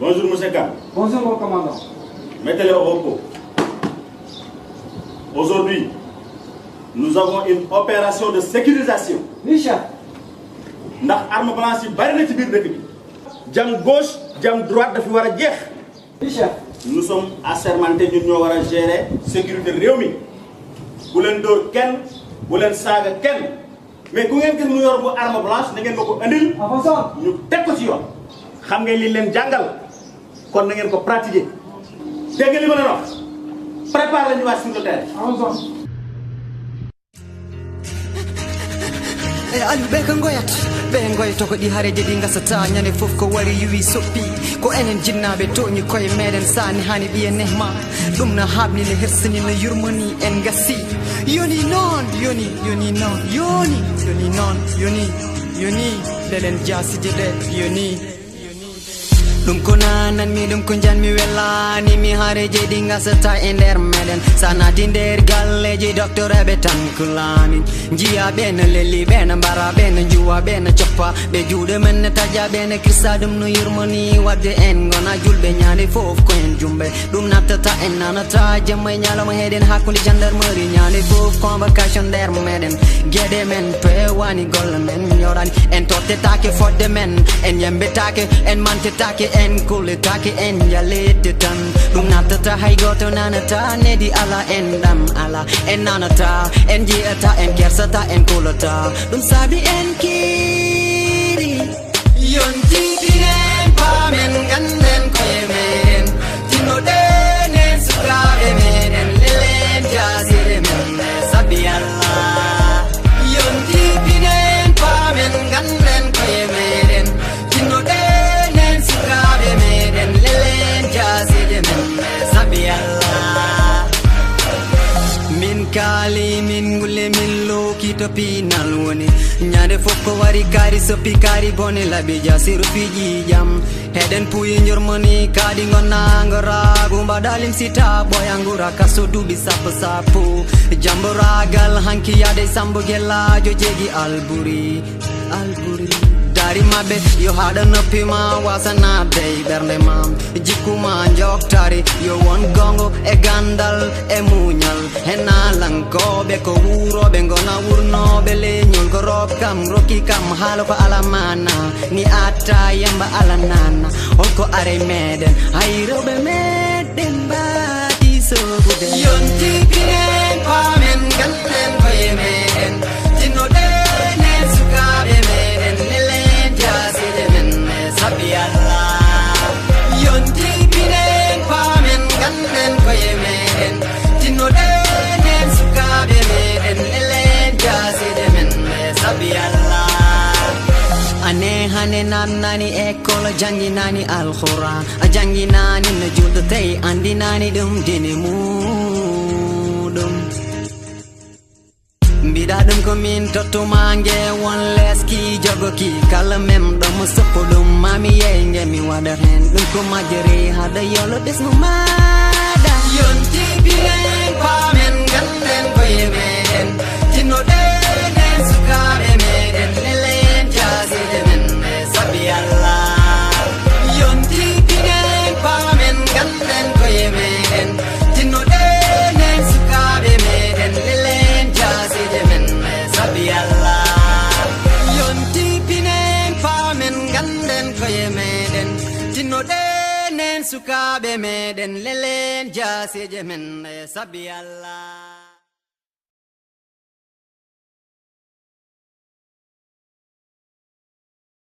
Bonjour, monsieur K. Bonjour, mon commandant. Mettez-le au repos. Aujourd'hui, nous avons une opération de sécurisation. Oui, chef. ndax arme blanche yi bari na ci biir dëkk bi. jam gauche jam droite dafa war a jeex. Oui, chef. Nous sommes assermentés ñun ñoo war a gérer sécurité réew mi bu leen dóor kenn bu leen saaga kenn mais ku ngeen gis mu yor bu arme blanche na ngeen ma ko andil. ñu teg ko ci yoon. xam ngeen li leen jàngal kon na ngeen ko pratiquer dégg nga li ma leen wax prépare la ñu waat sur le terrain. alu ɓe ko goyat ɓe goyto ko ɗi hareje ɗi gasata ñande fof ko wari yuwi soppi ko enen jinnaɓe toñi koye meɗen sani hani ɓiye nehma ɗum no habni no hersini no yurmoni en gassi yoni noon yoni noon yoni noon yoni lelen jasije ɗe yoni ɗum ko nananmi ɗum ko janmi wellani mi hareje ɗi gasata e nder meɗen sa nati nder galleji docteur eɓe tan kulani jiya ɓe no lelli ɓe no mbara ɓe no juwa ɓe no coppa ɓe juuɗe men no taƴa ɓe no kirsa ɗum no yurmoni wadde en gona julɓe ñande foof koyen jumɓe ɗum naftata en nanata jemma e ñalawma heɗen hakkude gendarmerie ñande foof convocation nder meɗen gueɗe men pewani golle men yoɗani en tottetake fodde men en yembetake en mantetake en kulletake en yalete tan ɗum naftata hay goto nanata nedi ala en ɗam ala en nanata en jiyata en kersata en kullata ɗum saabi en kiiri yontiɗinen pamen ganden koye meɗen tinnoɗen en sukaɓe meɗen lelen jasire men saabi Allah yontiɗinen pamen ganden koye meɗen tinnoɗen en sukaɓe meɗen lelen jasire men saabi Allah min kaali min gulle min looki to pinal woni ñande fof ko wari kaari soppi kaari bone laɓi jasiru fiji jam heɗen puyi jormoni kaadi gonnagoragu mbaɗalim sita ɓoyangura kaso duuɓi sappo jamboragal hanki yaade sambo gellajo jeegi alburi dari mabɓe yo haɗa noppi ma wasanade ɓernde ma jikkuma joktari yo won gongo e gandal e muñal e nalankoɓe ko wuroɓe gona wurnoɓe leñol ko rob kam rokki kam haala ko alamana ni atta yamba alanana holko are meɗen hay rewɓe meɗen mbaɗi sogude yontiɗinen pamen ganden koye meɗen tinnoɗen en sukaɓe meɗen lelen jaside men saabi Allah yontiɗinen pamen ganden koye meɗen tinnoɗen en sukaɓe meɗen lelen jaside men saabi Allah ane hane nannani école janginani alquran a janginani no julɗo tawi andinani ɗum dine muɗum mbiɗa ɗum komin tottumangue won leski jogoki kala memɗomo soppo ɗum mami yeyge mi waɗat hen ɗum ko majjeri haɗa yolo ɓesgu maɗa yontiɗinen pamen ganden koye meɗen tinnoɗen en sukaɓe meɗen lelen jaside men saabi Allah yontiɗinen pamen ganden koye meɗen tinnoɗen en sukaɓe meɗen lelen jaside men saabi Allah yontiɗinen pamen ganden koye meɗen tinnoɗen en sukaɓe meɗen lelen jaside men saabi Allah